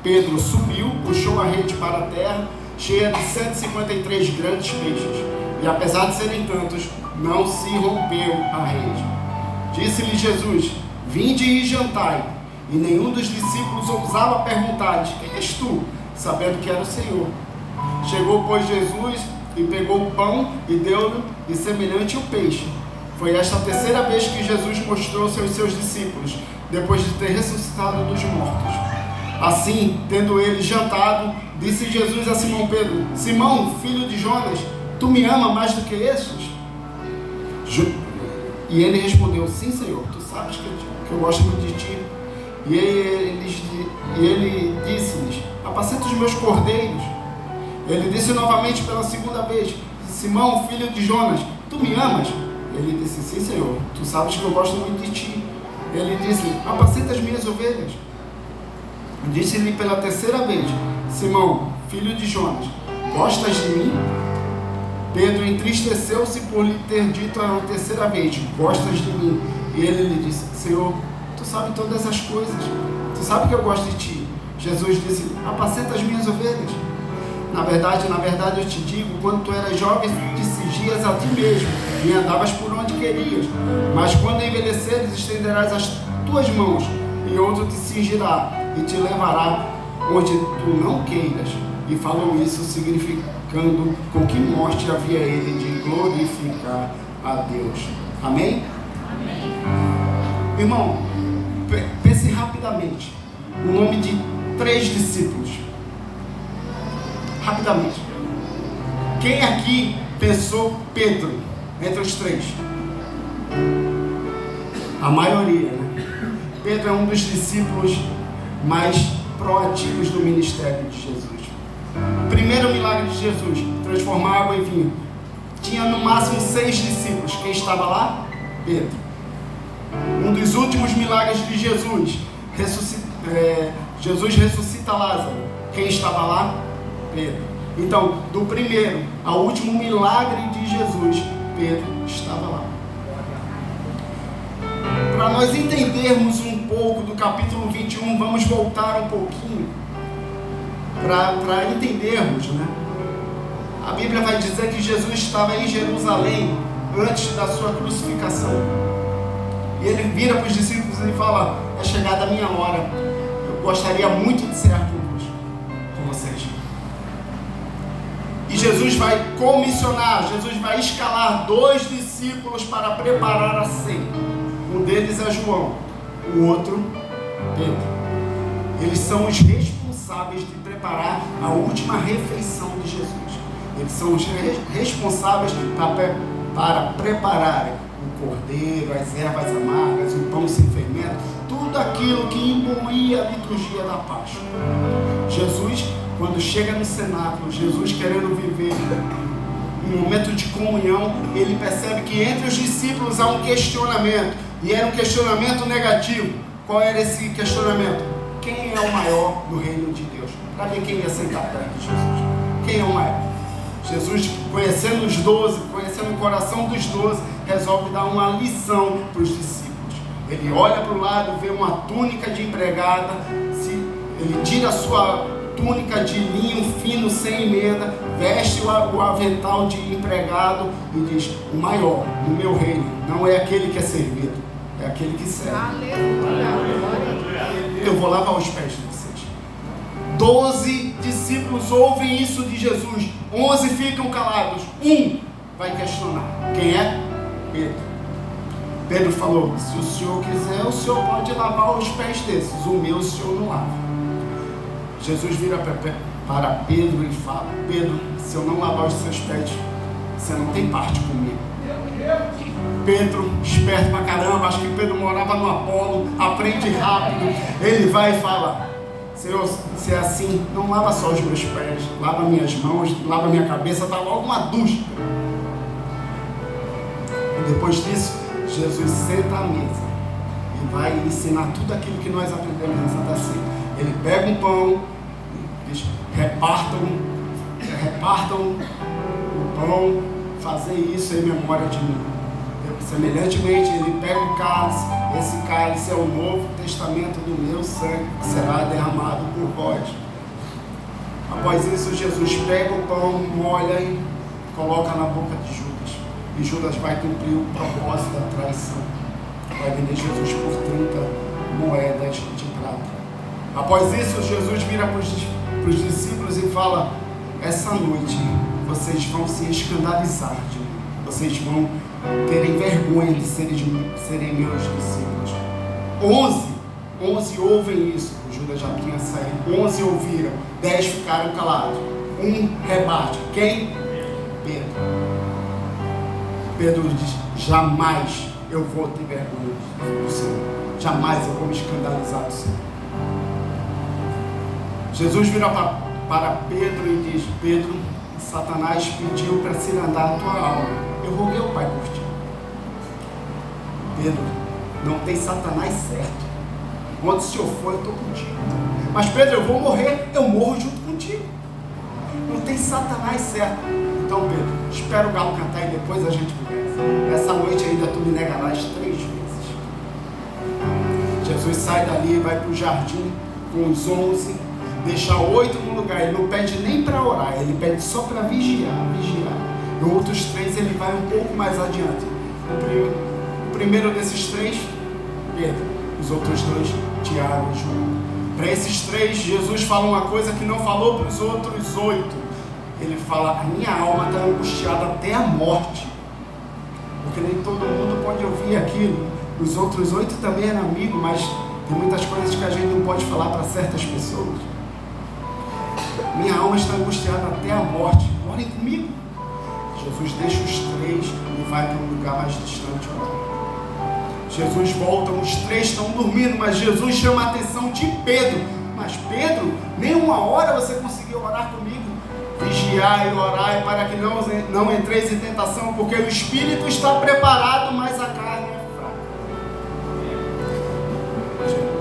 Pedro subiu, puxou a rede para a terra, cheia de 153 grandes peixes, e apesar de serem tantos, não se rompeu a rede. Disse-lhe Jesus: vinde e jantai. E nenhum dos discípulos ousava perguntar-lhes: quem és tu? Sabendo que era o Senhor. Chegou, pois, Jesus e pegou o pão e deu-lhe, e semelhante o peixe. Foi esta a terceira vez que Jesus mostrou-se aos seus discípulos, depois de ter ressuscitado dos mortos. Assim, tendo ele jantado, disse Jesus a Simão Pedro: Simão, filho de Jonas, tu me amas mais do que estes? E ele respondeu: sim, Senhor, tu sabes que eu gosto muito de ti. E ele disse-lhes: apacenta os meus cordeiros. Ele disse novamente pela segunda vez: Simão, filho de Jonas, tu me amas? Ele disse: sim, Senhor, tu sabes que eu gosto muito de ti. Ele disse: apacenta as minhas ovelhas. Disse-lhe pela terceira vez: Simão, filho de Jonas, gostas de mim? Pedro entristeceu-se por lhe ter dito a terceira vez: gostas de mim? E ele lhe disse: Senhor, tu sabes todas as coisas, tu sabes que eu gosto de ti. Jesus disse: apacenta as minhas ovelhas. Na verdade, eu te digo, quando tu eras jovem, te cingias a ti mesmo e andavas por onde querias. Mas quando envelheceres, estenderás as tuas mãos, e outro te cingirá e te levará onde tu não queiras. E falou isso, significando com que morte havia ele de glorificar a Deus. Amém? Amém. Irmão, pense rapidamente o nome de 3 discípulos. Rapidamente. Quem aqui pensou Pedro entre os 3? A maioria, né? Pedro é um dos discípulos mais proativos do ministério de Jesus. O primeiro milagre de Jesus, transformar água em vinho, tinha no máximo 6 discípulos. Quem estava lá? Pedro. Um dos últimos milagres de Jesus, Jesus ressuscita Lázaro. Quem estava lá? Pedro. Então, do primeiro ao último milagre de Jesus, Pedro estava lá. Para nós entendermos um pouco do capítulo 21, vamos voltar um pouquinho para entendermos, né? A Bíblia vai dizer que Jesus estava em Jerusalém antes da sua crucificação. E ele vira para os discípulos e fala: é chegada a minha hora, eu gostaria muito de ser aqui com vocês. E Jesus vai comissionar, Jesus vai escalar 2 discípulos para preparar a ceia. Um deles é João, o outro Pedro. Eles são os responsáveis de preparar a última refeição de Jesus. Eles são os responsáveis para preparar o cordeiro, as ervas amargas, o pão sem fermento, tudo aquilo que imbuía a liturgia da Páscoa. Jesus, quando chega no cenáculo, Jesus querendo viver um momento de comunhão, ele percebe que entre os discípulos há um questionamento, e era um questionamento negativo. Qual era esse questionamento? Quem é o maior no reino de Deus? Para ver quem ia sentar perto de Jesus. Quem é o maior? Jesus, conhecendo os 12, conhecendo o coração dos 12, resolve dar uma lição para os discípulos. Ele olha para o lado, vê uma túnica de empregada, ele tira a sua túnica de linho fino, sem emenda, veste o avental de empregado e diz: o maior no meu reino não é aquele que é servido, é aquele que serve. Eu vou lavar os pés de vocês. 12 discípulos ouvem isso de Jesus, 11 ficam calados, um vai questionar. Quem é? Pedro. Pedro falou: se o senhor quiser, o senhor pode lavar os pés desses, o meu o senhor não lava. Jesus vira para Pedro e fala: Pedro, se eu não lavar os seus pés, você não tem parte comigo. Pedro, esperto pra caramba, acho que Pedro morava no Apolo, aprende rápido. Ele vai e fala: Senhor, se é assim, não lava só os meus pés, lava minhas mãos, lava minha cabeça, dá logo uma ducha. E depois disso, Jesus senta à mesa e vai ensinar tudo aquilo que nós aprendemos nessa Santa Ceia. Ele pega um pão, diz: repartam o pão, fazer isso em memória de mim. Semelhantemente, ele pega o cálice. Esse cálice é o novo testamento do meu sangue, que será derramado por vós. Após isso, Jesus pega o pão, molha e coloca na boca de Judas. E Judas vai cumprir o propósito da traição. Vai vender Jesus por 30 moedas de prata. Após isso, Jesus vira para os discípulos e fala: essa noite vocês vão se escandalizar de mim. Vocês vão terem vergonha de serem meus discípulos. 11 ouvem isso. O Judas já tinha saído. 11 ouviram. 10 ficaram calados. Um rebate. Quem? Pedro. Pedro diz: jamais eu vou ter vergonha do Senhor. Jamais eu vou me escandalizar do Senhor. Jesus vira para Pedro e diz: Pedro, Satanás pediu para cirandar a tua alma. Eu roguei ao Pai por ti. Pedro, não tem Satanás certo. Onde o Senhor for, eu estou contigo. Mas Pedro, eu vou morrer, eu morro junto contigo. Não tem Satanás certo. Então Pedro, espera o galo cantar e depois a gente conversa. Essa noite ainda tu me negarás 3 vezes. Jesus sai dali e vai para o jardim com os 11, deixa 8 no lugar. Ele não pede nem para orar, ele pede só para vigiar. E outros 3 ele vai um pouco mais adiante. O primeiro desses 3, Pedro. Os outros 2, Tiago e João. Para esses 3, Jesus fala uma coisa que não falou para os outros 8. Ele fala: a minha alma está angustiada até a morte. Porque nem todo mundo pode ouvir aquilo. Os outros 8 também eram amigos, mas tem muitas coisas que a gente não pode falar para certas pessoas. Minha alma está angustiada até a morte. Orem comigo. Jesus deixa os 3 e vai para um lugar mais distante. Jesus volta, os 3 estão dormindo, mas Jesus chama a atenção de Pedro. Mas Pedro, nem uma hora você conseguiu orar comigo? Vigiai e orai para que não entreis em tentação, porque o espírito está preparado, mas a carne é fraca.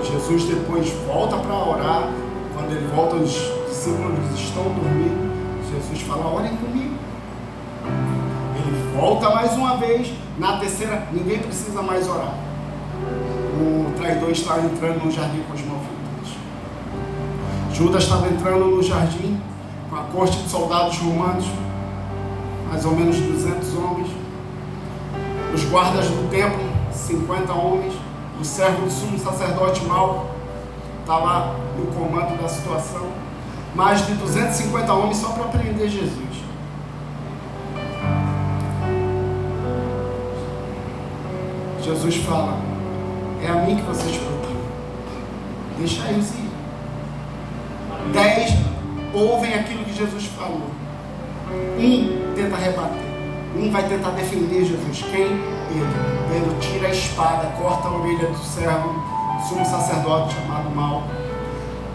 Jesus depois volta para orar. Quando ele volta, os discípulos estão dormindo. Jesus fala: orem comigo. Ele volta mais uma vez. Na terceira, ninguém precisa mais orar. O traidor está entrando no jardim com os malfeitores. Judas estava entrando no jardim com a corte de soldados romanos, mais ou menos 200 homens. Os guardas do templo, 50 homens. O servo do sumo sacerdote Malco estava no comando da situação. Mais de 250 homens só para prender Jesus. Jesus fala: é a mim que vocês procuram. Deixa eles ir. 10 ouvem aquilo que Jesus falou. Um tenta rebater. Um vai tentar defender Jesus. Quem? Pedro. Pedro tira a espada, corta a orelha do servo, do sumo sacerdote chamado Malco.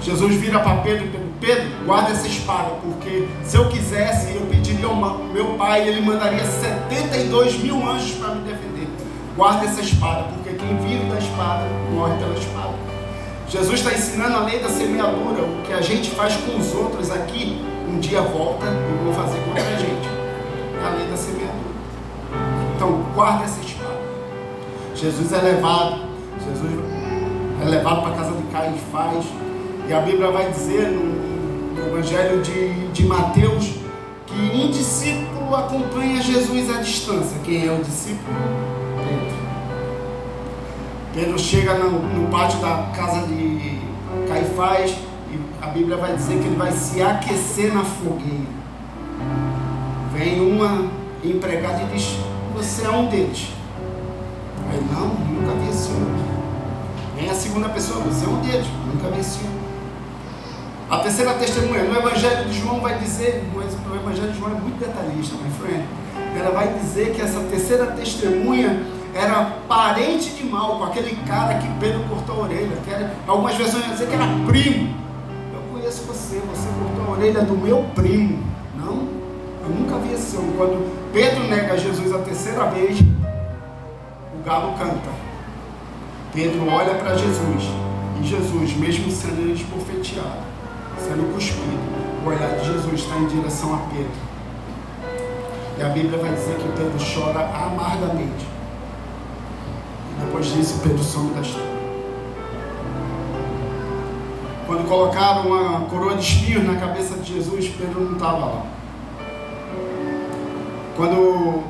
Jesus vira para Pedro e pergunta: Pedro, guarda essa espada, porque se eu quisesse, eu pediria ao meu pai, ele mandaria 72 mil anjos para me defender. Guarda essa espada, porque quem vive da espada, morre pela espada. Jesus está ensinando a lei da semeadura. O que a gente faz com os outros aqui, um dia volta e vão fazer contra a gente. É a lei da semeadura. Então, guarda essa espada. Jesus é levado para a casa de Caifás. E a Bíblia vai dizer no Evangelho de Mateus que um discípulo acompanha Jesus à distância. Quem é o discípulo? Pedro chega no pátio da casa de Caifás e a Bíblia vai dizer que ele vai se aquecer na fogueira. Vem uma empregada e diz: você é um deles. Aí: não, nunca vi esse homem. Vem a segunda pessoa: você é um deles, nunca vi esse homem. A terceira testemunha, no Evangelho de João vai dizer, o Evangelho de João é muito detalhista, my friend. Ela vai dizer que essa terceira testemunha era parente de Malco, aquele cara que Pedro cortou a orelha. Algumas versões vão dizer que era primo. Eu conheço você cortou a orelha do meu primo. Não, eu nunca vi esse homem. Quando Pedro nega Jesus a terceira vez, o galo canta. Pedro olha para Jesus, e Jesus, mesmo sendo esbofeteado, sendo cuspido, o olhar de Jesus está em direção a Pedro. E a Bíblia vai dizer que Pedro chora amargamente. Depois disso, Pedro some da história. Quando colocaram uma coroa de espinhos na cabeça de Jesus, Pedro não estava lá. Quando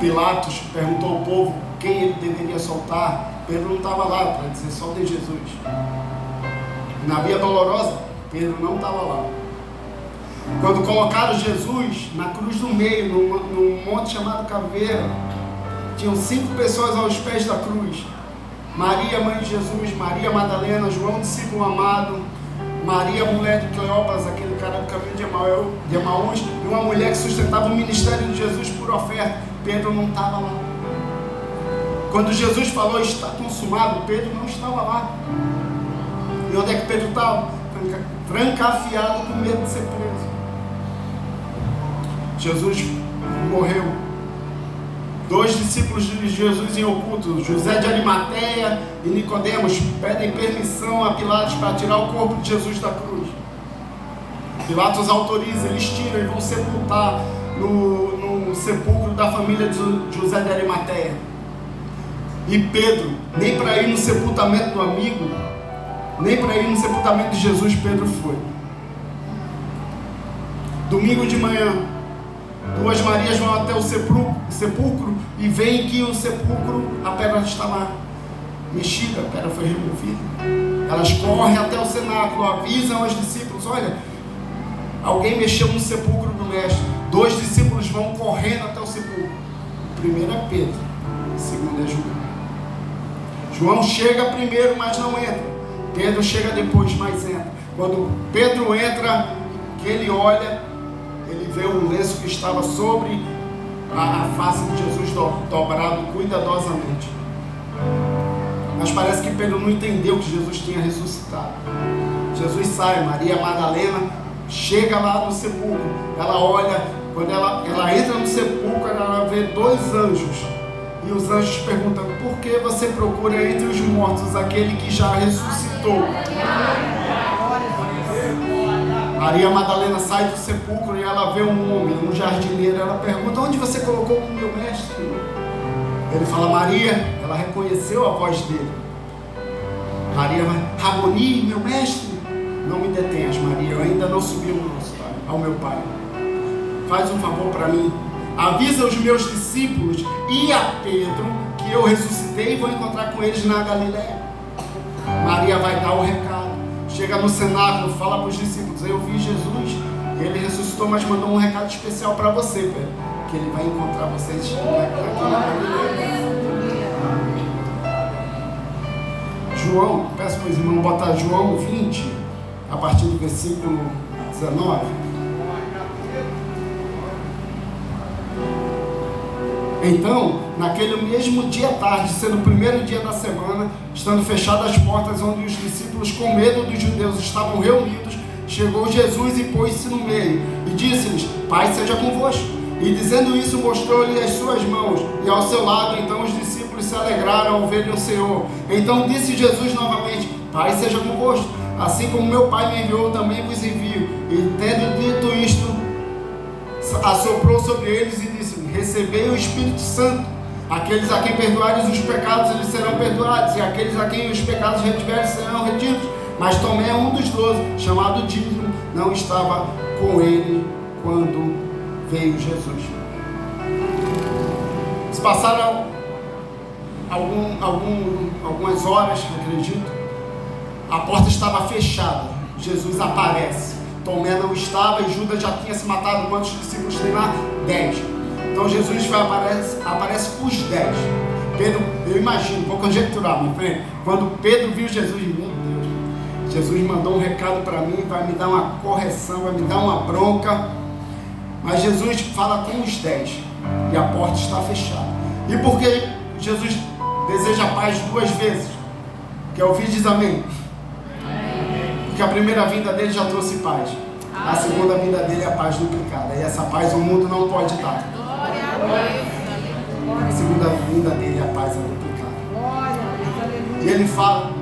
Pilatos perguntou ao povo quem ele deveria soltar, Pedro não estava lá para dizer soltem Jesus. Na Via Dolorosa, Pedro não estava lá. Quando colocaram Jesus na cruz do meio, num monte chamado Caveira, tinham 5 pessoas aos pés da cruz: Maria, mãe de Jesus, Maria Madalena, João, discípulo amado, Maria, mulher de Cleópas, aquele cara do caminho de Emaús, e uma mulher que sustentava o ministério de Jesus por oferta. Pedro não estava lá. Quando Jesus falou está consumado, Pedro não estava lá. E onde é que Pedro estava? Trancafiado, com medo de ser preso. Jesus morreu. 2 discípulos de Jesus em oculto, José de Arimateia e Nicodemos, pedem permissão a Pilatos para tirar o corpo de Jesus da cruz. Pilatos autoriza, eles tiram e vão sepultar no sepulcro da família de José de Arimateia. E Pedro, nem para ir no sepultamento do amigo, nem para ir no sepultamento de Jesus, Pedro foi. Domingo de manhã, 2 Marias vão até o sepulcro e veem que o sepulcro, a pedra estava mexida, a pedra foi removida. Elas correm até o cenáculo, avisam aos discípulos: olha, alguém mexeu no sepulcro do mestre. 2 discípulos vão correndo até o sepulcro. O primeiro é Pedro, o segundo é João. João chega primeiro, mas não entra. Pedro chega depois, mas entra. Quando Pedro entra, que ele olha, ele vê o lenço que estava sobre a face de Jesus dobrado cuidadosamente. Mas parece que Pedro não entendeu que Jesus tinha ressuscitado. Jesus sai, Maria Madalena chega lá no sepulcro. Ela olha, quando ela entra no sepulcro, ela vê 2 anjos. E os anjos perguntam: por que você procura entre os mortos aquele que já ressuscitou? Maria Madalena sai do sepulcro e ela vê um homem, um jardineiro. Ela pergunta: onde você colocou o meu mestre? Ele fala: Maria. Ela reconheceu a voz dele. Maria vai: Raboni, meu mestre. Não me detenhas, Maria, eu ainda não subi ao meu pai. Faz um favor para mim. Avisa os meus discípulos e a Pedro que eu ressuscitei e vou encontrar com eles na Galileia. Maria vai dar o recado. Chega no cenáculo, fala para os discípulos: eu vi Jesus, ele ressuscitou, mas mandou um recado especial para você, Pedro, que ele vai encontrar vocês aqui na Galileia. João, peço para os irmãos botar João 20, a partir do versículo 19. Então, naquele mesmo dia à tarde, sendo o primeiro dia da semana, estando fechadas as portas onde os discípulos, com medo dos judeus, estavam reunidos, chegou Jesus e pôs-se no meio, e disse-lhes: Pai seja convosco. E dizendo isso, mostrou-lhe as suas mãos, e ao seu lado. Então os discípulos se alegraram ao verem o Senhor. Então disse Jesus novamente: Pai seja convosco. Assim como meu Pai me enviou, também vos envio. E tendo dito isto, assoprou sobre eles e disse: recebei o Espírito Santo. Aqueles a quem perdoares os pecados, eles serão perdoados, e aqueles a quem os pecados retiverem serão retidos. Mas Tomé, um dos 12, chamado Dídimo, não estava com ele quando veio Jesus. Se passaram algumas horas, acredito, a porta estava fechada. Jesus aparece. Tomé não estava e Judas já tinha se matado. Quantos discípulos tem lá? 10. Então Jesus aparece com os 10. Pedro, eu imagino, vou conjecturar, meu filho. Quando Pedro viu Jesus, meu Deus, Jesus mandou um recado para mim, vai me dar uma correção, vai me dar uma bronca. Mas Jesus fala com os 10 e a porta está fechada. E por que Jesus deseja paz 2 vezes? Quer ouvir? Diz amém. Porque a primeira vinda dele já trouxe paz. A segunda vinda dele é a paz duplicada. E essa paz o mundo não pode dar. A segunda vinda dele é a paz duplicada. E ele fala,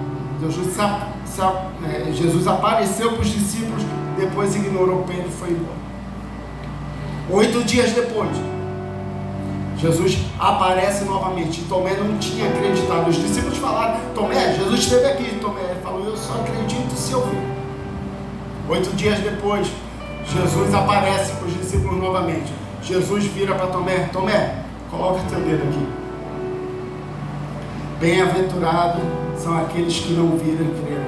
Jesus apareceu para os discípulos, depois ignorou Pedro e foi embora. 8 dias depois, Jesus aparece novamente. E Tomé não tinha acreditado. Os discípulos falaram: Tomé, Jesus esteve aqui. Tomé falou: eu só acredito se eu ver. 8 dias depois, Jesus aparece para os discípulos novamente. Jesus vira para Tomé: Tomé, coloca teu dedo aqui. Bem-aventurados são aqueles que não viram e creram.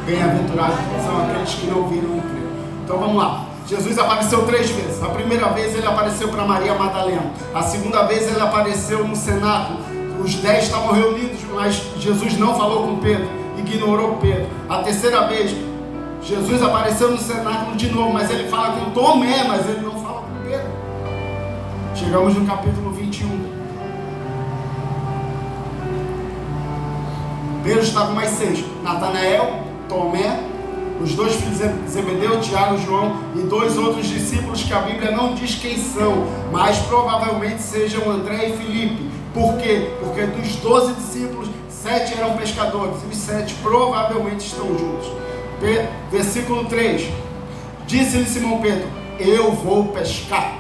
Bem-aventurados são aqueles que não viram e creram. Então vamos lá. Jesus apareceu 3 vezes. A primeira vez ele apareceu para Maria Madalena. A segunda vez ele apareceu no cenáculo. Os 10 estavam reunidos, mas Jesus não falou com Pedro, ignorou Pedro. A terceira vez, Jesus apareceu no cenáculo de novo, mas ele fala com Tomé, mas ele não fala com Pedro. Chegamos no capítulo 21. Pedro está com mais 6. Natanael, Tomé, os 2 filhos de Zebedeu, Tiago, João e 2 outros discípulos que a Bíblia não diz quem são, mas provavelmente sejam André e Filipe. Por quê? Porque dos 12 discípulos, 7 eram pescadores e os 7 provavelmente estão juntos. Versículo 3. Disse-lhe Simão Pedro: eu vou pescar.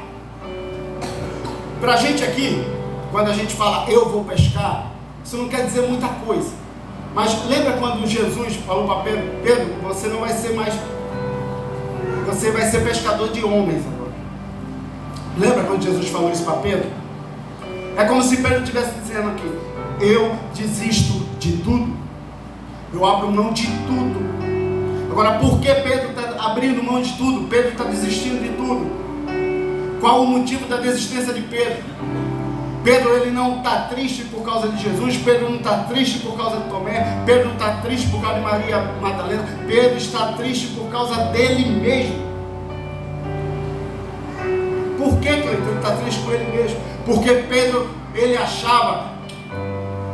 Para a gente aqui, quando a gente fala eu vou pescar, isso não quer dizer muita coisa. Mas lembra quando Jesus falou para Pedro: Pedro, você não vai ser mais, você vai ser pescador de homens agora. Lembra quando Jesus falou isso para Pedro? É como se Pedro estivesse dizendo aqui: eu desisto de tudo, eu abro mão de tudo. Agora, por que Pedro está abrindo mão de tudo? Pedro está desistindo de tudo. Qual o motivo da desistência de Pedro? Pedro, ele não está triste por causa de Jesus. Pedro não está triste por causa de Tomé. Pedro não está triste por causa de Maria Madalena. Pedro está triste por causa dele mesmo. Por que ele está triste com ele mesmo? Porque Pedro, ele achava,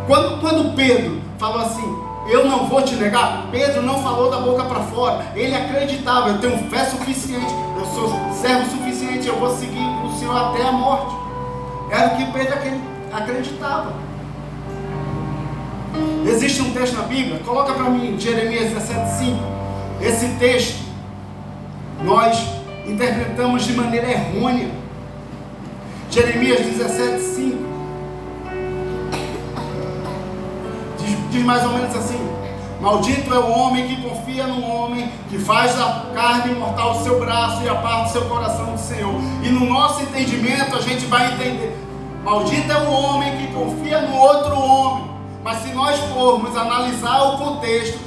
quando Pedro falou assim: eu não vou te negar, Pedro não falou da boca para fora. Ele acreditava: eu tenho fé suficiente, eu sou servo suficiente, eu vou seguir o Senhor até a morte. Era o que Pedro acreditava. Existe um texto na Bíblia, coloca para mim, Jeremias 17:5. Esse texto nós interpretamos de maneira errônea. Jeremias 17:5 diz mais ou menos assim: maldito é o homem que confia no homem, que faz da carne mortal o seu braço e aparta o seu coração do Senhor. E no nosso entendimento a gente vai entender: maldito é o homem que confia no outro homem. Mas se nós formos analisar o contexto,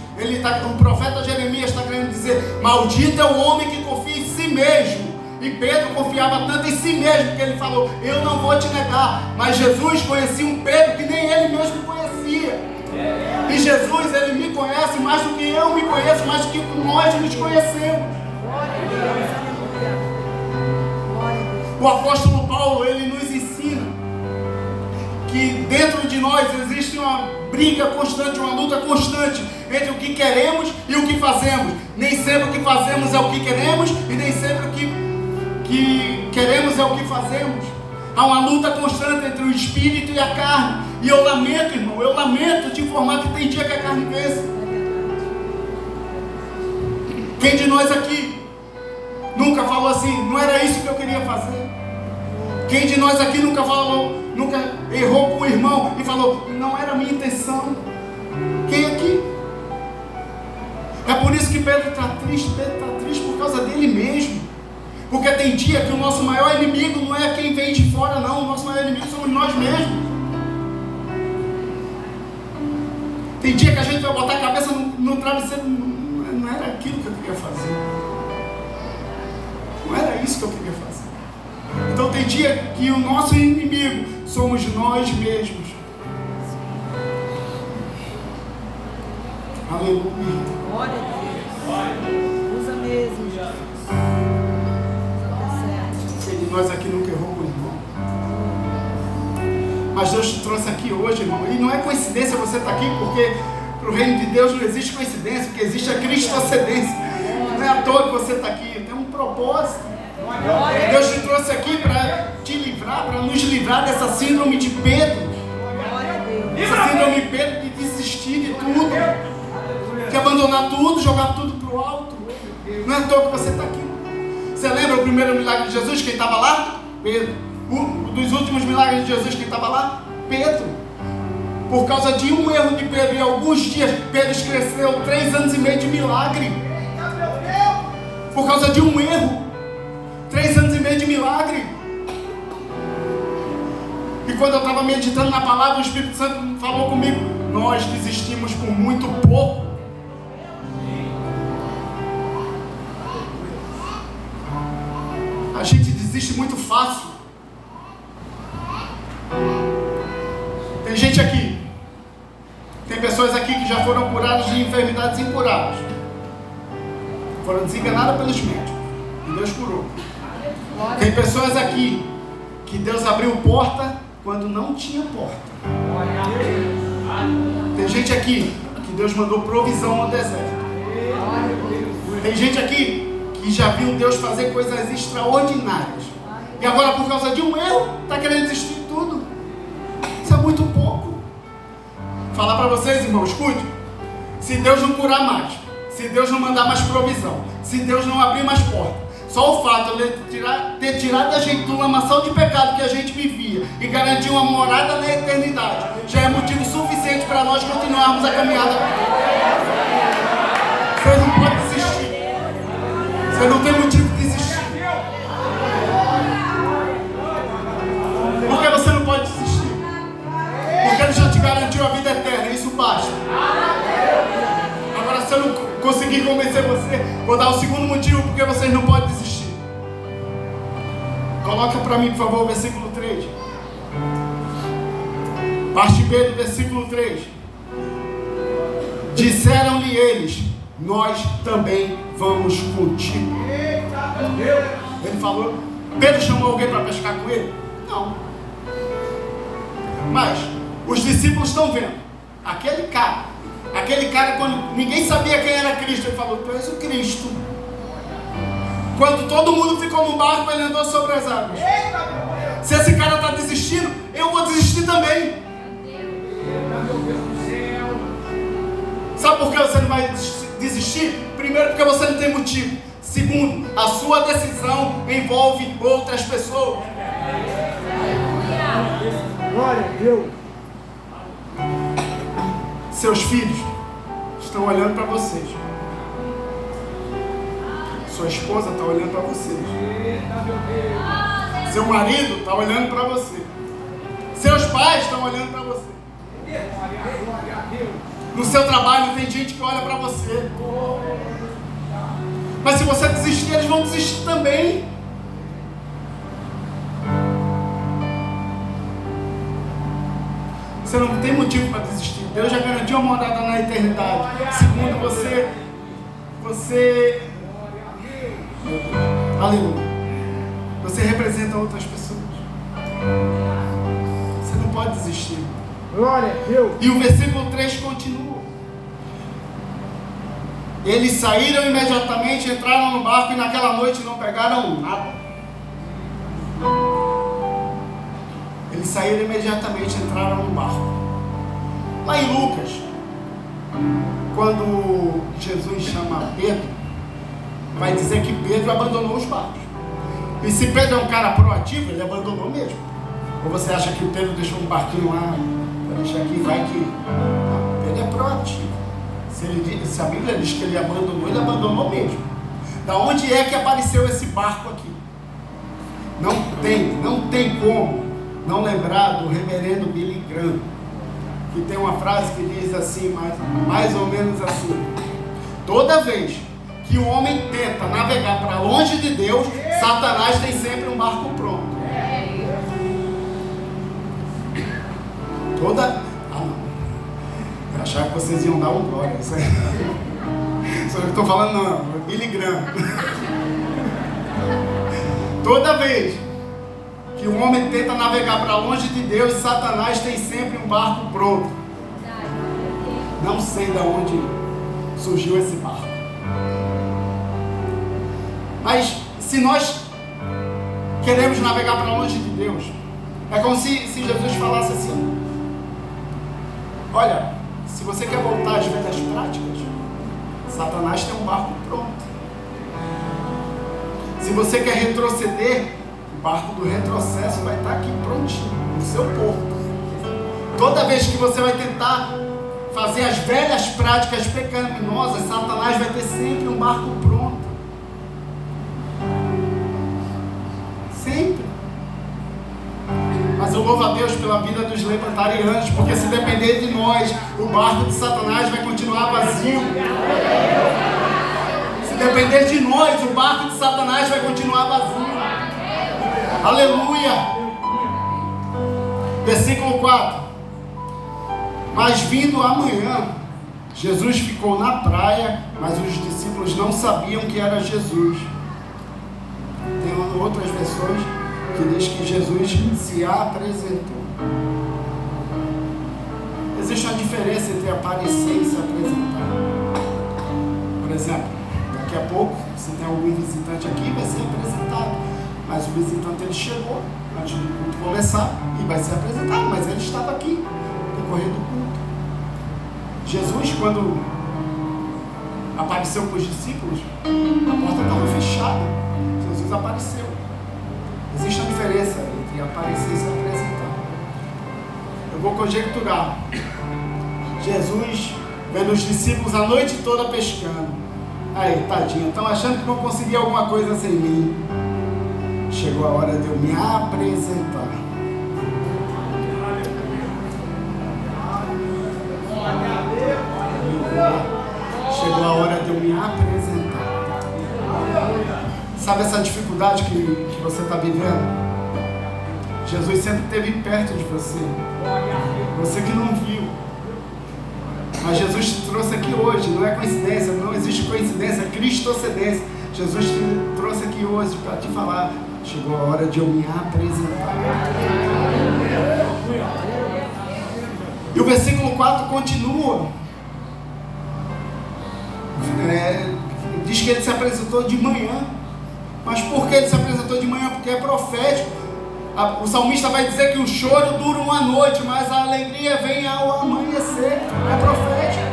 o profeta Jeremias está querendo dizer: maldito é o homem que confia em si mesmo. E Pedro confiava tanto em si mesmo que ele falou: eu não vou te negar. Mas Jesus conhecia um Pedro que nem ele mesmo conhecia. E Jesus, ele me conhece mais do que eu me conheço, mais do que nós nos conhecemos. O apóstolo Paulo, ele nos ensina que dentro de nós existe uma briga constante, uma luta constante entre o que queremos e o que fazemos. Nem sempre o que fazemos é o que queremos e nem sempre o que queremos é o que fazemos. Há uma luta constante entre o espírito e a carne. E eu lamento, irmão, eu lamento te informar que tem dia que a carne vence. Quem de nós aqui nunca falou assim: não era isso que eu queria fazer? Quem de nós aqui nunca errou com o irmão e falou: não era a minha intenção? Quem aqui? É por isso que Pedro está triste por causa dele mesmo. Porque tem dia que o nosso maior inimigo não é quem vem de fora, não. O nosso maior inimigo somos nós mesmos. Tem dia que a gente vai botar a cabeça no travesseiro. Não era aquilo que eu queria fazer. Não era isso que eu queria fazer. Então tem dia que o nosso inimigo somos nós mesmos. Aleluia. Glória a Deus. Usa mesmo, Jesus. Quem de nós aqui nunca errou com o irmão? Mas Deus te trouxe aqui hoje, irmão. E não é coincidência você estar aqui, porque para o reino de Deus não existe coincidência, porque existe a cristocedência. Não é à toa que você está aqui, tem um propósito. Deus te trouxe aqui para te livrar, para nos livrar dessa síndrome de Pedro. Essa síndrome de Pedro de desistir de tudo, de abandonar tudo, jogar tudo para o alto. Não é à toa que você está aqui. Você lembra o primeiro milagre de Jesus? Quem estava lá? Pedro. dos últimos milagres de Jesus, quem estava lá? Pedro. Por causa de um erro de Pedro, em alguns dias, Pedro esqueceu 3 anos e meio de milagre. Por causa de um erro, 3 anos e meio de milagre. E quando eu estava meditando na palavra, o Espírito Santo falou comigo: nós desistimos por muito pouco. A gente desiste muito fácil. Tem gente aqui, tem pessoas aqui que já foram curadas de enfermidades incuráveis, foram desenganadas pelos médicos e Deus curou. Tem pessoas aqui que Deus abriu porta quando não tinha porta. Tem gente aqui que Deus mandou provisão no deserto. Tem gente aqui que já viu Deus fazer coisas extraordinárias e agora, por causa de um erro, está querendo desistir de tudo. Isso é muito pouco. Falar para vocês, irmãos, escute: se Deus não curar mais, se Deus não mandar mais provisão, se Deus não abrir mais portas, só o fato de ter tirado da gente uma lamação de pecado que a gente vivia e garantir uma morada na eternidade já é motivo suficiente para nós continuarmos a caminhada. Você não pode desistir. Você não tem motivo de desistir. Por que você não pode desistir? Porque Ele já te garantiu a vida eterna, isso basta. Agora, se eu não conseguir convencer você, vou dar o segundo motivo porque vocês não podem desistir. Coloca para mim, por favor, o versículo 3. Parte B do versículo 3. Disseram-lhe eles: nós também vamos contigo. Ele falou. Pedro chamou alguém para pescar com ele? Não. Mas os discípulos estão vendo. Aquele cara, quando ninguém sabia quem era Cristo, ele falou: tu és o Cristo. Quando todo mundo ficou no barco, ele andou sobre as águas. Se esse cara está desistindo, eu vou desistir também. Sabe por que você não vai desistir? Primeiro, porque você não tem motivo. Segundo, a sua decisão envolve outras pessoas. Glória a Deus. Seus filhos estão olhando para vocês. Sua esposa está olhando para vocês. Seu marido está olhando para você. Seus pais estão olhando para você. No seu trabalho tem gente que olha para você. Mas se você desistir, eles vão desistir também. Você não tem motivo para desistir. Deus já garantiu uma morada na eternidade. Segundo, você aleluia, você representa outras pessoas. Você não pode desistir. Glória a Deus. E o versículo 3 continua. Eles saíram imediatamente, entraram no barco e naquela noite não pegaram nada. Eles saíram imediatamente, entraram no barco. Lá em Lucas, quando Jesus chama Pedro, vai dizer que Pedro abandonou os barcos. E se Pedro é um cara proativo, ele abandonou mesmo. Ou você acha que o Pedro deixou um barquinho lá, para deixar aqui, vai que... Não, Pedro é proativo. Se a Bíblia diz que ele abandonou mesmo. Da onde é que apareceu esse barco aqui? Não tem como não lembrar do reverendo Billy Graham, que tem uma frase que diz assim, mais ou menos assim: toda vez que o homem tenta navegar para longe de Deus, Satanás tem sempre um barco pronto. Eu achava que vocês iam dar um glória. Só que eu estou falando, não, é Billy Graham. Toda vez que o homem tenta navegar para longe de Deus, Satanás tem sempre um barco pronto. Não sei de onde surgiu esse barco. Mas se nós queremos navegar para longe de Deus, é como se Jesus falasse assim: olha, se você quer voltar às velhas práticas, Satanás tem um barco pronto. Se você quer retroceder, barco do retrocesso vai estar aqui prontinho, no seu porto. Toda vez que você vai tentar fazer as velhas práticas pecaminosas, Satanás vai ter sempre um barco pronto. Sempre. Mas eu louvo a Deus pela vida dos libertarianos, porque se depender de nós, o barco de Satanás vai continuar vazio. Se depender de nós, o barco de Satanás vai continuar vazio. Aleluia. Versículo 4. Mas vindo amanhã, Jesus ficou na praia, mas os discípulos não sabiam que era Jesus. Tem outras versões que diz que Jesus se apresentou. Existe uma diferença entre aparecer e se apresentar. Por exemplo, daqui a pouco, se tem algum visitante aqui, vai ser apresentado. Mas o visitante ele chegou antes do culto começar e vai ser apresentado, mas ele estava aqui no decorrer do culto. Jesus, quando apareceu para os discípulos, a porta estava fechada. Jesus apareceu. Existe uma diferença entre aparecer e se apresentar. Eu vou conjecturar. Jesus vendo os discípulos a noite toda pescando. Aí, tadinho, estão achando que vão conseguir alguma coisa sem mim. Chegou a hora de eu me apresentar. Chegou a hora de eu me apresentar. Sabe essa dificuldade que você está vivendo? Jesus sempre esteve perto de você. Você que não viu. Mas Jesus te trouxe aqui hoje. Não é coincidência, não existe coincidência, é cristocedência. Jesus te trouxe aqui hoje para te falar. Chegou a hora de eu me apresentar. E o versículo 4 continua. Diz que ele se apresentou de manhã. Mas por que ele se apresentou de manhã? Porque é profético. O salmista vai dizer que o choro dura uma noite, mas a alegria vem ao amanhecer. É profético.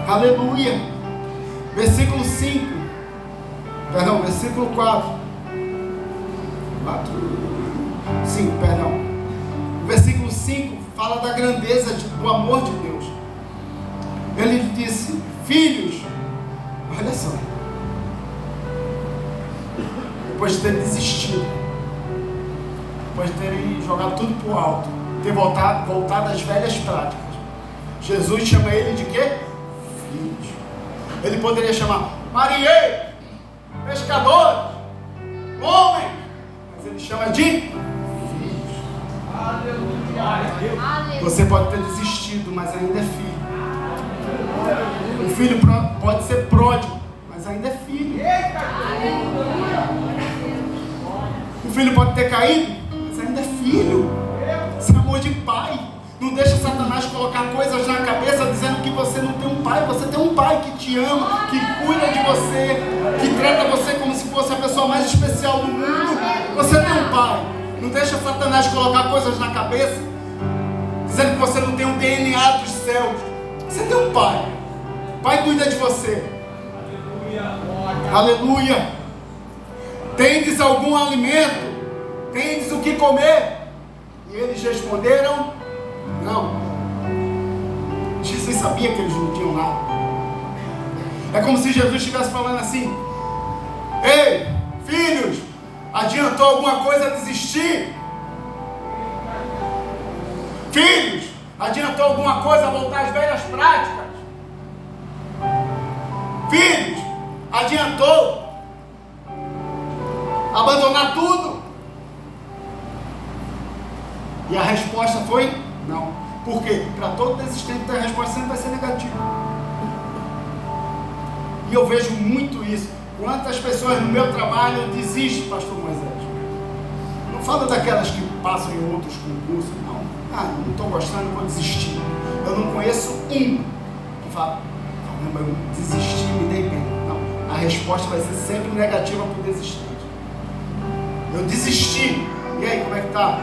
Aleluia. Versículo 5. Perdão, versículo 4. 5, perdão. O versículo 5 fala da grandeza do amor de Deus. Ele disse: filhos, olha só, depois de ter desistido, depois de terem jogado tudo para o alto, ter voltado às velhas práticas, Jesus chama ele de quê? Filhos. Ele poderia chamar marinheiros, pescadores, homens, mas ele chama de filhos. Aleluia. Você pode ter desistido, mas ainda é filho. O filho pode ser pródigo, mas ainda é filho. O filho pode ter caído, mas ainda é filho. Isso é amor de pai. Não deixa Satanás colocar coisas na cabeça dizendo que você não tem um pai. Você tem um pai que te ama, que cuida de você, que trata você como se fosse a pessoa mais especial do mundo. Você tem um pai. Não deixa Satanás colocar coisas na cabeça dizendo que você não tem um DNA dos céus. Você tem um pai. O pai cuida de você. Aleluia. Tendes algum alimento? Tendes o que comer? E eles responderam: não. Jesus sabia que eles não tinham nada. É como se Jesus estivesse falando assim: ei, filhos, adiantou alguma coisa a desistir? Filhos, adiantou alguma coisa a voltar às velhas práticas? Filhos, adiantou abandonar tudo? E a resposta foi não. Por quê? Para todo desistente a resposta sempre vai ser negativa. E eu vejo muito isso. Quantas pessoas no meu trabalho desistem, pastor Moisés? Não falo daquelas que passam em outros concursos, não. Não estou gostando, vou desistir. Eu não conheço um que fala: caramba, eu desisti, me dei bem. Não. A resposta vai ser sempre negativa para o desistente. Eu desisti. E aí, como é que tá?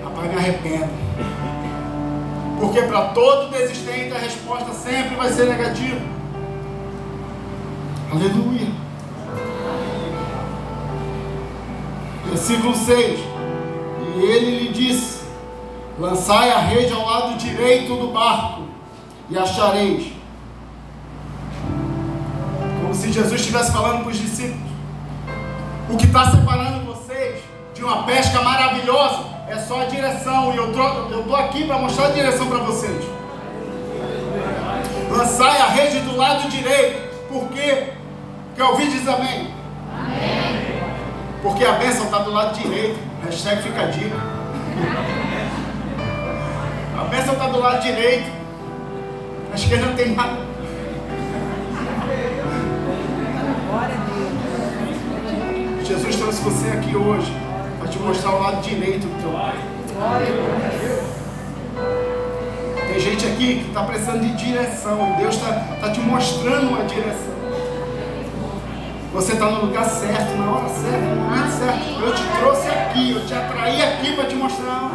Rapaz, me arrependo. Porque para todo desistente a resposta sempre vai ser negativa. Aleluia. Versículo 6. E ele lhe disse: lançai a rede ao lado direito do barco e achareis. Como se Jesus estivesse falando para os discípulos: o que está separando vocês de uma pesca maravilhosa é só a direção, e eu estou aqui para mostrar a direção para vocês. Lançai a rede do lado direito. Por quê? Quer ouvir? Diz amém. Amém. Porque a bênção está do lado direito. Hashtag fica a dica. A bênção está do lado direito. A esquerda não tem nada. Jesus trouxe você aqui hoje para te mostrar o lado direito do teu pai. Tem gente aqui que está precisando de direção, e Deus está te mostrando uma direção. Você está no lugar certo, na hora certa, no momento certo. Eu te trouxe aqui, eu te atraí aqui para te mostrar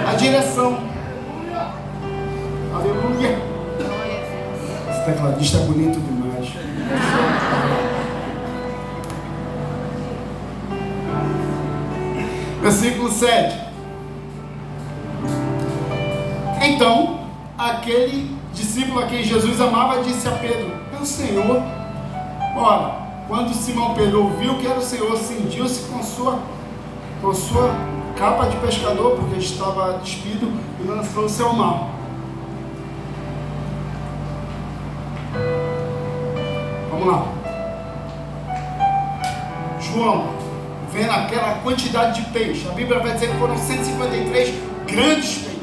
a direção. Aleluia. Esse tecladista é bonito demais. Versículo 7. Então, aquele discípulo a quem Jesus amava disse a Pedro: é o Senhor. Ora, quando Simão Pedro ouviu que era o Senhor, cingiu-se com sua capa de pescador, porque estava despido, e lançou-se ao mar. Vamos lá. João, vendo aquela quantidade de peixe, a Bíblia vai dizer que foram 153 grandes peixes.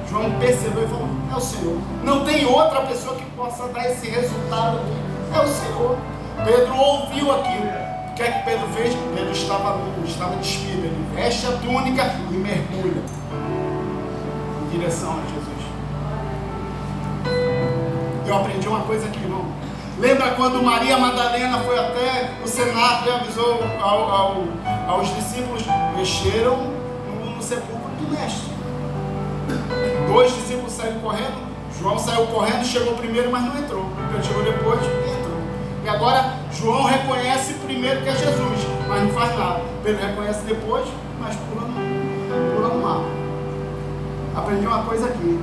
João percebeu e falou: é o Senhor. Não tem outra pessoa que possa dar esse resultado aqui. É o Senhor. Pedro ouviu aquilo. O que é que Pedro fez? Pedro estava nu, estava despido. Ele veste a túnica e mergulha em direção a Jesus. Eu aprendi uma coisa aqui, irmão. Lembra quando Maria Madalena foi até o cenáculo e avisou aos discípulos? Mexeram no sepulcro do mestre. 2 discípulos saíram correndo. João saiu correndo, chegou primeiro, mas não entrou. Ele chegou depois e entrou. E agora João reconhece primeiro que é Jesus, mas não faz nada. Pedro reconhece depois, mas pula no mar. Aprendi uma coisa aqui.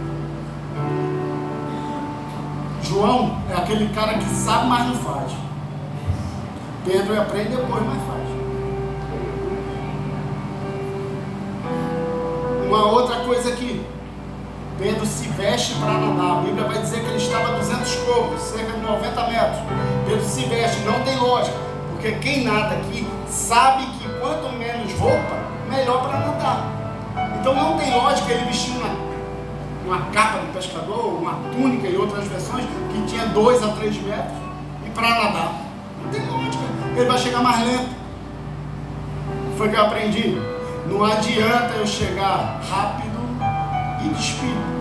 João é aquele cara que sabe, mas não faz. Pedro aprende depois, mas faz. Uma outra coisa aqui. Pedro se veste para nadar. A Bíblia vai dizer que ele estava a 200 côvados, cerca de 90 metros. Pedro se veste, não tem lógica, porque quem nada aqui sabe que quanto menos roupa, melhor para nadar. Então não tem lógica ele vestir uma capa de pescador, uma túnica e outras versões que tinha 2 a 3 metros e para nadar. Não tem lógica, ele vai chegar mais lento. Foi que eu aprendi. Não adianta eu chegar rápido e despido.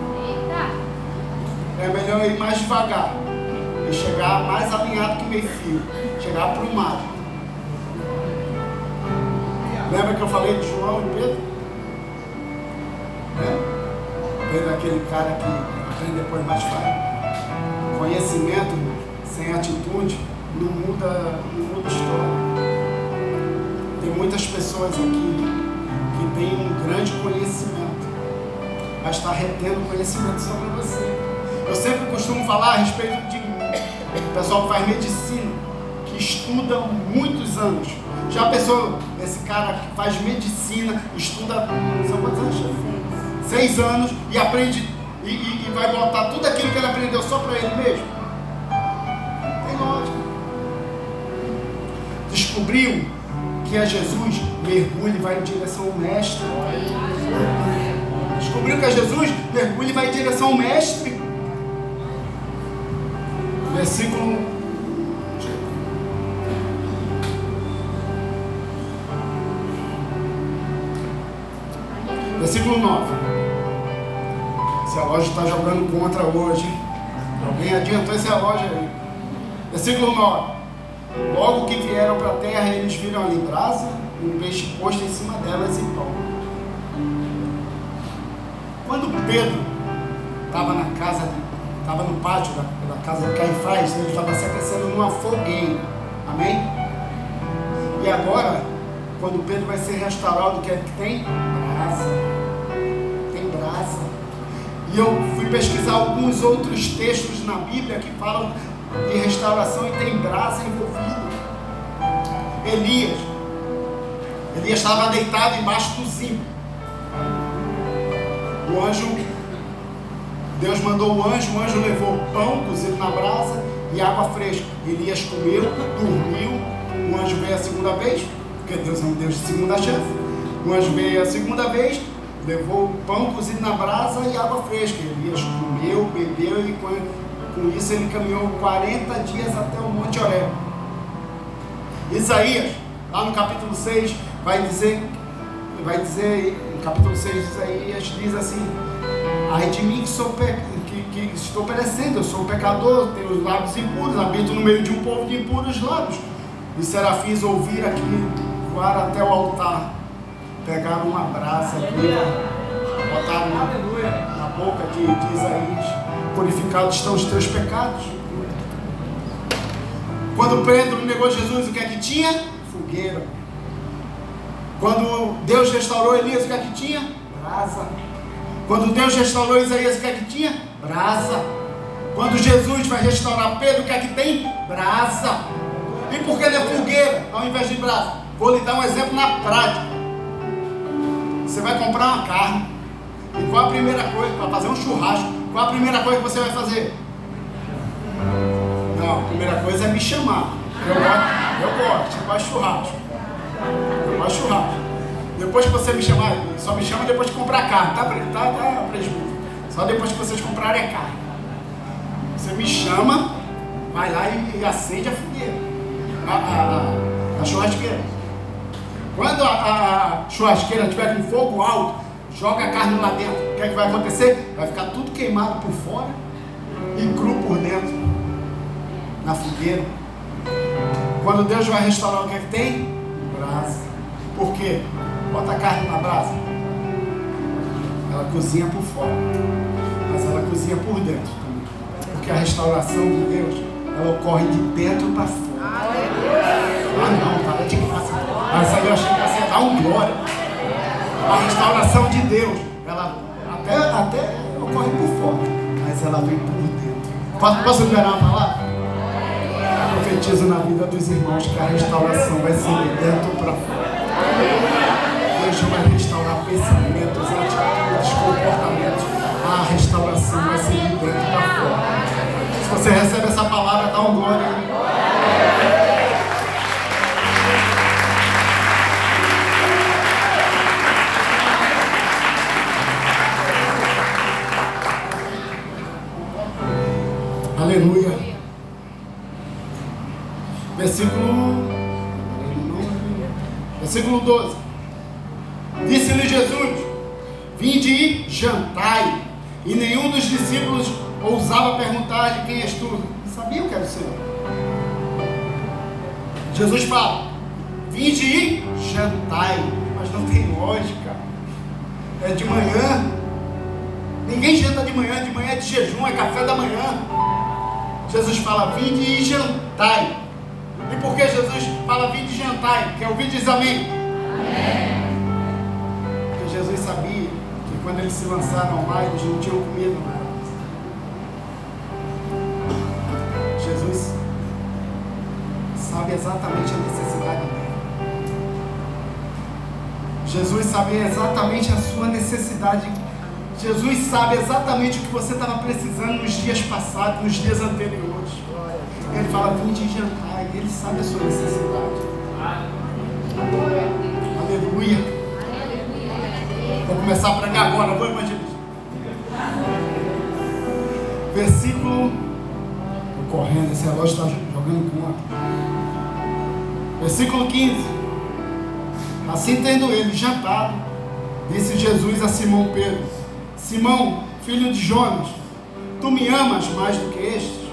É melhor ir mais devagar e chegar mais alinhado que meio fio, chegar para o mar. Lembra que eu falei de João e Pedro? Pedro é aquele cara que aprende depois mais fácil. Conhecimento sem atitude não muda história. Tem muitas pessoas aqui que têm um grande conhecimento, mas está retendo conhecimento sobre você. Eu sempre costumo falar a respeito de o pessoal que faz medicina, que estuda muitos anos. Já pensou, esse cara que faz medicina, estuda, são quantos anos? 6 anos, e aprende, e vai botar tudo aquilo que ele aprendeu só para ele mesmo? Não tem lógica. Descobriu que é Jesus, mergulha e vai em direção ao mestre. Descobriu que é Jesus, mergulha e vai em direção ao mestre. Versículo 9. Esse relógio está jogando contra hoje. Alguém adiantou esse relógio aí. Versículo 9. Logo que vieram para a terra, eles viram ali brasa, um peixe posto em cima delas e pão. Quando Pedro estava no pátio da casa de Caifás, ele estava se aquecendo numa fogueira. Amém? E agora, quando Pedro vai ser restaurado, o que é que tem? Brasa. Tem brasa. E eu fui pesquisar alguns outros textos na Bíblia que falam de restauração e tem brasa envolvido. Elias estava deitado embaixo do zimbro. O anjo, Deus mandou o anjo levou pão cozido na brasa e água fresca. Elias comeu, dormiu. O anjo veio a segunda vez, porque Deus é um Deus de segunda chance. O anjo veio a segunda vez, levou pão cozido na brasa e água fresca. Elias comeu, bebeu e com isso ele caminhou 40 dias até o Monte Horebe. Isaías, lá no capítulo 6, vai dizer, no capítulo 6 de Isaías, diz assim: ai de mim que estou perecendo, eu sou um pecador, tenho os lábios impuros, habito no meio de um povo de impuros lábios. Os serafins ouviram aquilo, voaram até o altar, pegaram uma brasa viva, botaram na boca de Isaías: purificados estão os teus pecados. Quando Pedro negou Jesus, o que é que tinha? Fogueira. Quando Deus restaurou Elias, o que é que tinha? Brasa. Quando Deus restaurou Isaías, o que é que tinha? Brasa. Quando Jesus vai restaurar Pedro, o que é que tem? Brasa. E por que não é fogueira ao invés de brasa? Vou lhe dar um exemplo na prática. Você vai comprar uma carne, e qual a primeira coisa? Para fazer um churrasco, qual a primeira coisa que você vai fazer? Não, a primeira coisa é me chamar. Eu gosto de churrasco. Eu gosto de churrasco. Depois que você me chamar, só me chama depois de comprar carne, tá presbítero? Só depois que vocês comprarem a carne. Você me chama, vai lá e acende a fogueira, a churrasqueira. Quando a churrasqueira estiver com fogo alto, joga a carne lá dentro. O que é que vai acontecer? Vai ficar tudo queimado por fora e cru por dentro, na fogueira. Quando Deus vai restaurar, o que é que tem? Brasa. Por quê? Bota a carne na brasa, ela cozinha por fora, mas ela cozinha por dentro também, porque a restauração de Deus, ela ocorre de dentro para fora. Ah não, para de graça. Mas aí eu achei que você ia dar um glória. A restauração de Deus, ela até ocorre por fora, mas ela vem por dentro. Posso liberar uma palavra? Eu profetizo na vida dos irmãos que a restauração vai ser de dentro para fora. Deus vai restaurar pensamentos, atitudes, comportamentos. A restauração vai ser de dentro para fora. Se você recebe essa palavra, dá um glória. Aleluia. Versículo 12. Disse-lhe Jesus: vinde e jantai. E nenhum dos discípulos ousava perguntar: de quem és tu? Sabiam que era o Senhor. Jesus fala: vinde e jantai. Mas não tem lógica. É de manhã. Ninguém janta de manhã é de jejum, é café da manhã. Jesus fala: vinde e jantai. E por que Jesus fala vinde e jantai? Quer ouvir? Diz amém. Amém. Porque Jesus sabia que quando eles se lançaram ao mar, eles não tinham comido nada. Jesus sabe exatamente a necessidade dele. Jesus sabe exatamente a sua necessidade. Jesus sabe exatamente o que você estava precisando nos dias passados, nos dias anteriores. Ele fala: vinde e jantar. E Ele sabe a sua necessidade. Aleluia. Vou começar a pregar agora. Vou, evangelista. Versículo. Estou correndo, esse relógio está jogando conta. Versículo 15. Assim tendo ele jantado, disse Jesus a Simão Pedro: Simão, filho de Jonas, tu me amas mais do que estes?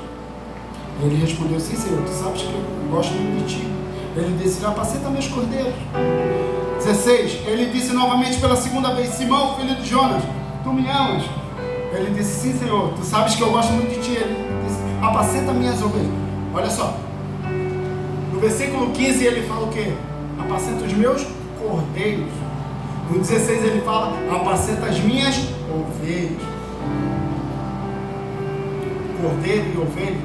Ele respondeu: sim, Senhor, tu sabes que eu gosto muito de ti. Ele disse: apacenta meus cordeiros. 16, ele disse novamente pela segunda vez: Simão, filho de Jonas, tu me amas? Ele disse: sim, Senhor, tu sabes que eu gosto muito de ti. Ele disse: apacenta minhas ovelhas. Olha só, no versículo 15 ele fala o quê? apacenta os meus cordeiros. No 16 ele fala, apacenta as minhas ovelhas. Cordeiro e ovelha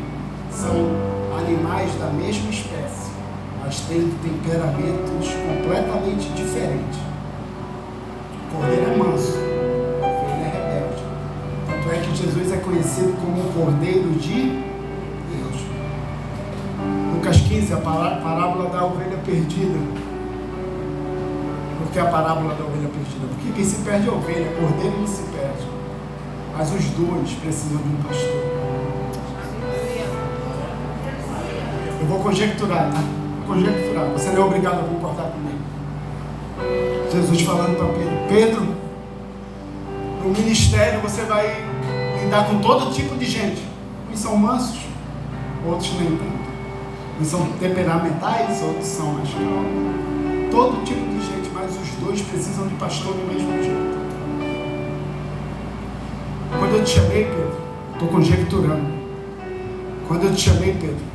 são animais da mesma espécie, mas têm temperamentos completamente diferentes. O cordeiro é manso, a ovelha é rebelde. Tanto é que Jesus é conhecido como o Cordeiro de Deus. Lucas 15, a parábola da ovelha perdida. Por que a parábola da ovelha perdida? Porque quem se perde é a ovelha, o cordeiro não se perde. Mas os dois precisam de um pastor. Eu vou conjecturar, tá? Conjecturar. Você não é obrigado a concordar comigo. Jesus falando para Pedro: Pedro, no ministério você vai lidar com todo tipo de gente. Uns são mansos, outros nem tanto. Uns são temperamentais, outros são mais calmos. Todo tipo de gente, mas os dois precisam de pastor do mesmo jeito. Quando eu te chamei, Pedro, estou conjecturando. Quando eu te chamei, Pedro,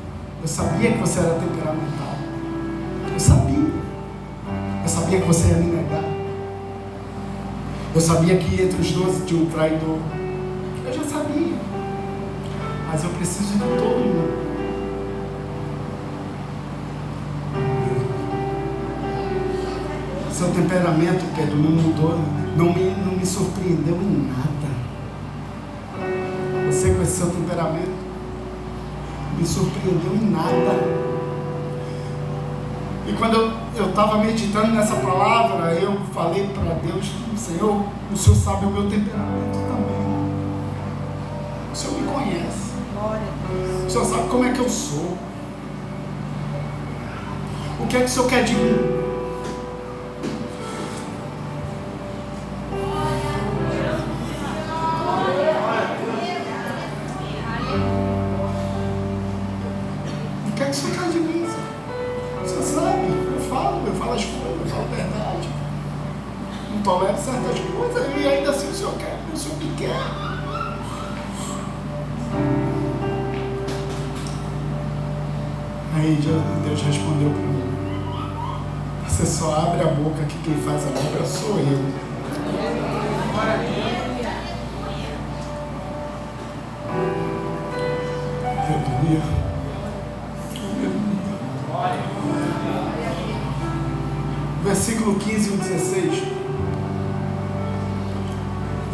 eu sabia que você era temperamental. Eu sabia. Eu sabia que você ia me negar. Eu sabia que entre os 12 tinha um traidor. Eu já sabia. Mas eu preciso de todo mundo. Seu temperamento, Pedro, não mudou. Não me surpreendeu em nada. Você com esse seu temperamento me surpreendeu em nada. E quando eu estava meditando nessa palavra, eu falei para Deus: Senhor, o Senhor sabe o meu temperamento também. O Senhor me conhece. O Senhor sabe como é que eu sou. O que é que o Senhor quer de mim? Tolero certas coisas e ainda assim o Senhor quer, o Senhor me quer. Aí Deus respondeu para mim: você só abre a boca que quem faz a obra sou eu. Aleluia. Versículo 15 e 16.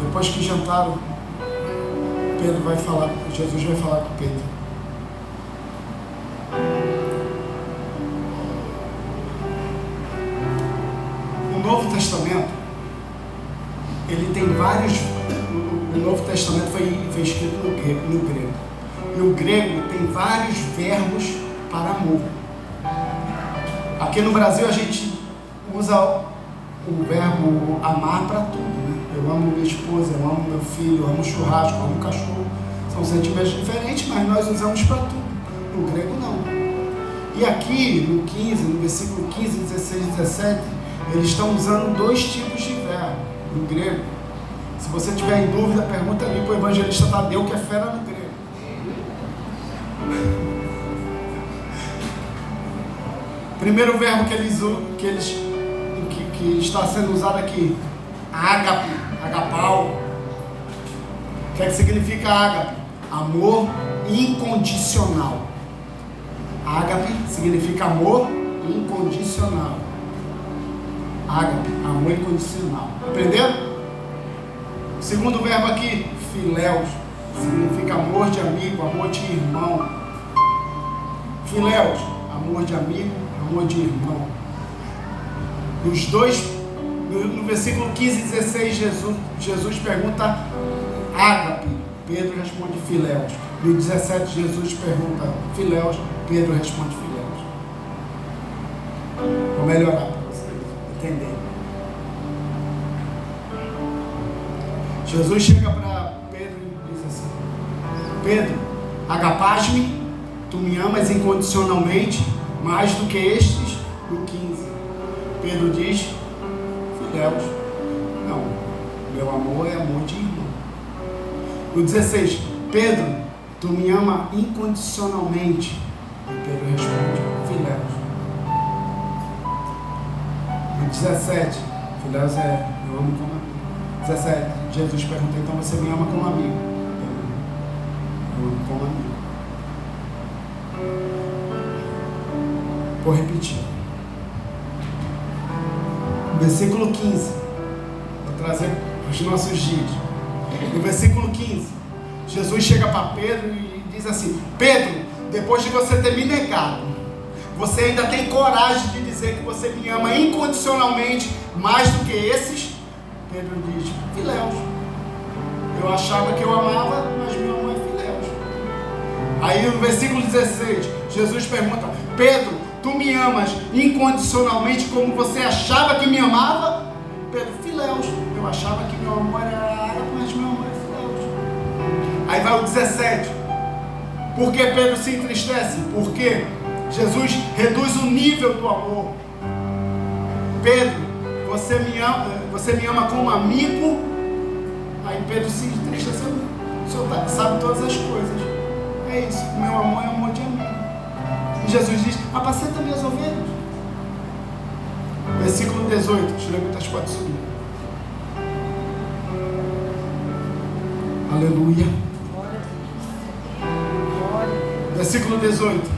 Depois que jantaram, Jesus vai falar com Pedro. O Novo Testamento, ele tem vários. O Novo Testamento foi escrito no grego. E o grego tem vários verbos para amor. Aqui no Brasil a gente usa o verbo amar para tudo, né? Eu amo minha esposa, eu amo meu filho, eu amo churrasco, eu amo cachorro. São sentimentos diferentes, mas nós usamos para tudo. No grego não. E aqui no versículo 15, 16 e 17, eles estão usando dois tipos de verbo no grego. Se você tiver em dúvida, pergunta ali para o evangelista Tadeu, que é fera no grego. Primeiro verbo que está sendo usado aqui, ágape, agapau. O que é que significa ágape? Amor incondicional. Ágape significa amor incondicional. Ágape, amor incondicional. Aprenderam? O segundo verbo aqui, filéus, significa amor de amigo, amor de irmão. Filéus, amor de amigo, amor de irmão. Os dois, no versículo 15 e 16, Jesus pergunta ágape, Pedro responde filéus. No 17, Jesus pergunta filéus, Pedro responde filéus. Vou melhorar para vocês entenderem. Jesus chega para Pedro e diz assim: Pedro, agapas-me, tu me amas incondicionalmente, mais do que estes. No 15, Pedro diz: filéus, não, meu amor é amor de irmão. No 16, Pedro, tu me ama incondicionalmente. E Pedro responde: filéus. 17, Filéus eu amo como amigo. 17, Jesus perguntou, então você me ama como amigo? Eu amo como amigo. Vou repetir. Versículo 15. Vou trazer para os nossos dias. No versículo 15, Jesus chega para Pedro e diz assim: Pedro, depois de você ter me negado, você ainda tem coragem de dizer que você me ama incondicionalmente mais do que esses? Pedro diz: Filéus. Eu achava que eu amava, mas meu amor é Filéus. Aí no versículo 16, Jesus pergunta: Pedro, tu me amas incondicionalmente como você achava que me amava? Pedro: Filéus. Eu achava que meu amor era árabe, mas meu amor é Filéus. Aí vai o 17. Por que Pedro se entristece? Porque Jesus reduz o nível do amor. Pedro, você me ama como amigo? Aí Pedro se entristeceu. O Senhor sabe todas as coisas. É isso, o meu amor é amor de amigo. E Jesus diz: apacenta minhas ovelhas. Versículo 18. Os levitas podem subir. Aleluia. Versículo 18.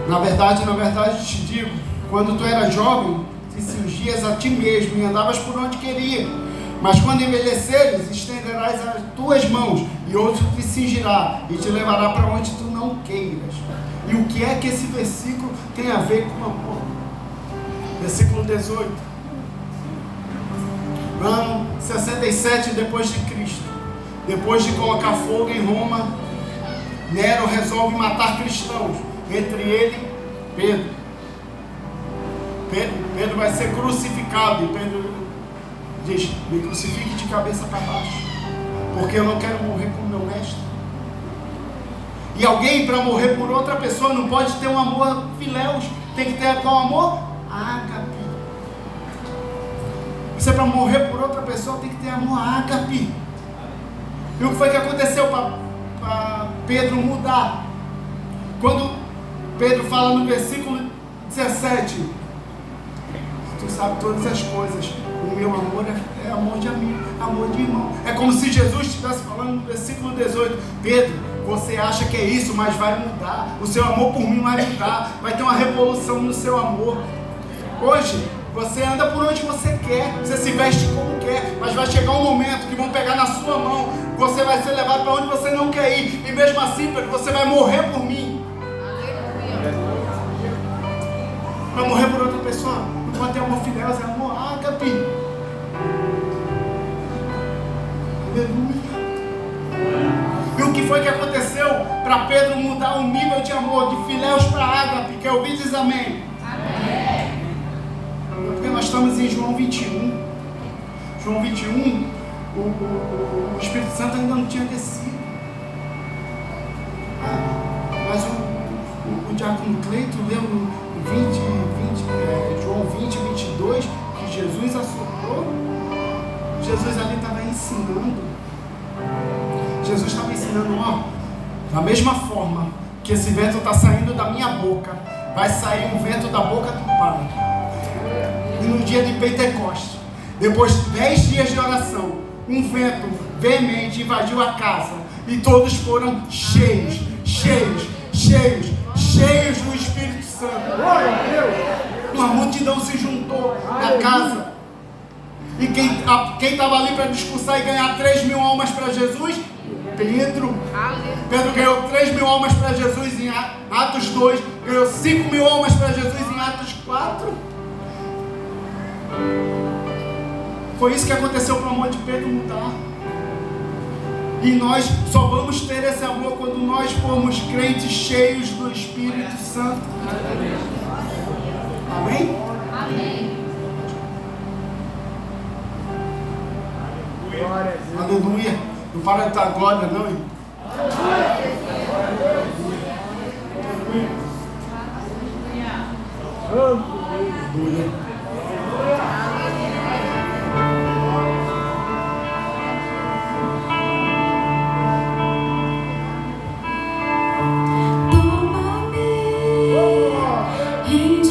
Na verdade te digo, quando tu eras jovem, te cingias a ti mesmo e andavas por onde queria. Mas quando envelheceres, estenderás as tuas mãos, e outro te cingirá e te levará para onde tu não queiras. E o que é que esse versículo tem a ver com amor? Versículo 18. Ano 67 depois de Cristo, depois de colocar fogo em Roma, Nero resolve matar cristãos, entre ele Pedro. Pedro vai ser crucificado, e Pedro diz: me crucifique de cabeça para baixo, porque eu não quero morrer como meu mestre. E alguém, para morrer por outra pessoa, não pode ter um amor filéus, tem que ter qual amor? Ágape. Você, para morrer por outra pessoa, tem que ter amor ágape. E o que foi que aconteceu para Pedro mudar? Quando Pedro fala no versículo 17: tu sabe todas as coisas, o meu amor é amor de amigo, amor de irmão. É como se Jesus estivesse falando no versículo 18: Pedro, você acha que é isso, mas vai mudar. O seu amor por mim vai mudar, vai ter uma revolução no seu amor. Hoje você anda por onde você quer, você se veste como quer, mas vai chegar um momento que vão pegar na sua mão, você vai ser levado para onde você não quer ir, e mesmo assim, Pedro, você vai morrer por mim. Para morrer por outra pessoa, não pode ter amor filéus, é amor ágape. Aleluia. E o que foi que aconteceu para Pedro mudar o nível de amor de filéus para ágape? Que eu ouvi diz amém. Amém. Porque nós estamos em João 21. João 21, o Espírito Santo ainda não tinha descido. Mas o diácono Cleito leu no João 20, 22, que Jesus assoprou. Jesus ali estava ensinando. Jesus estava ensinando, da mesma forma que esse vento está saindo da minha boca, vai sair um vento da boca do Pai. E no dia de Pentecostes, depois de 10 dias de oração, um vento veemente invadiu a casa, e todos foram cheios do Espírito Santo. Glória a Deus! Uma multidão se juntou na casa. E quem estava ali para discursar e ganhar 3.000 almas para Jesus? Pedro. Pedro ganhou 3.000 almas para Jesus em Atos 2, ganhou 5.000 almas para Jesus em Atos 4. Foi isso que aconteceu para o amor de Pedro mudar. E nós só vamos ter esse amor quando nós formos crentes cheios do Espírito Santo. Amém? Amém. Aleluia. Não para de dar glória, não, irmão. Aleluia. Toma-me em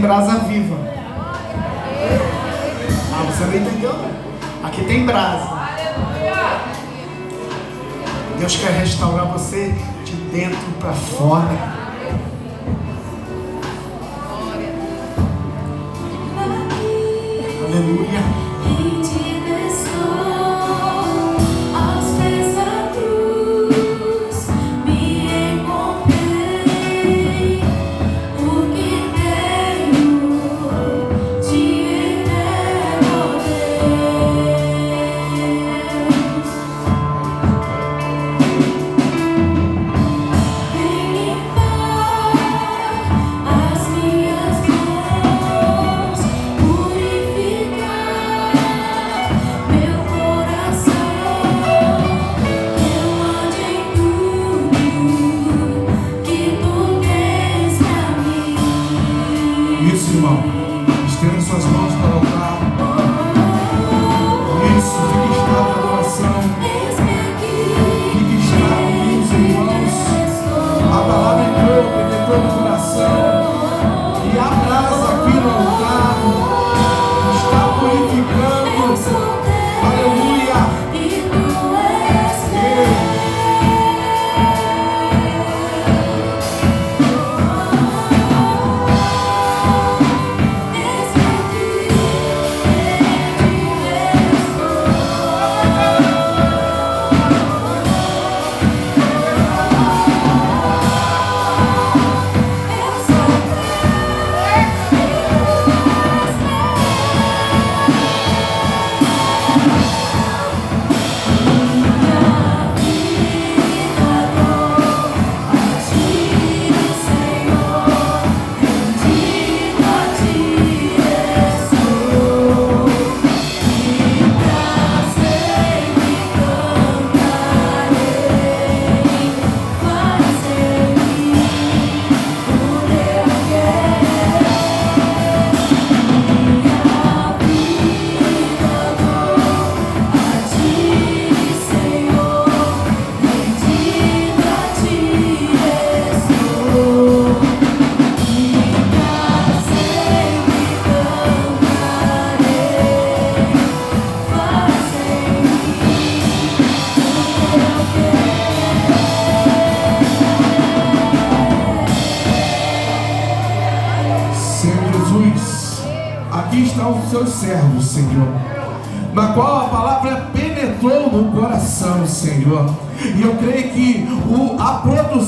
Brasa viva. Você não entendeu, né? Aqui tem brasa. Deus quer restaurar você de dentro para fora. Aleluia. ministra aos seus servos, Senhor, na qual a palavra penetrou no coração, Senhor. E eu creio que a produção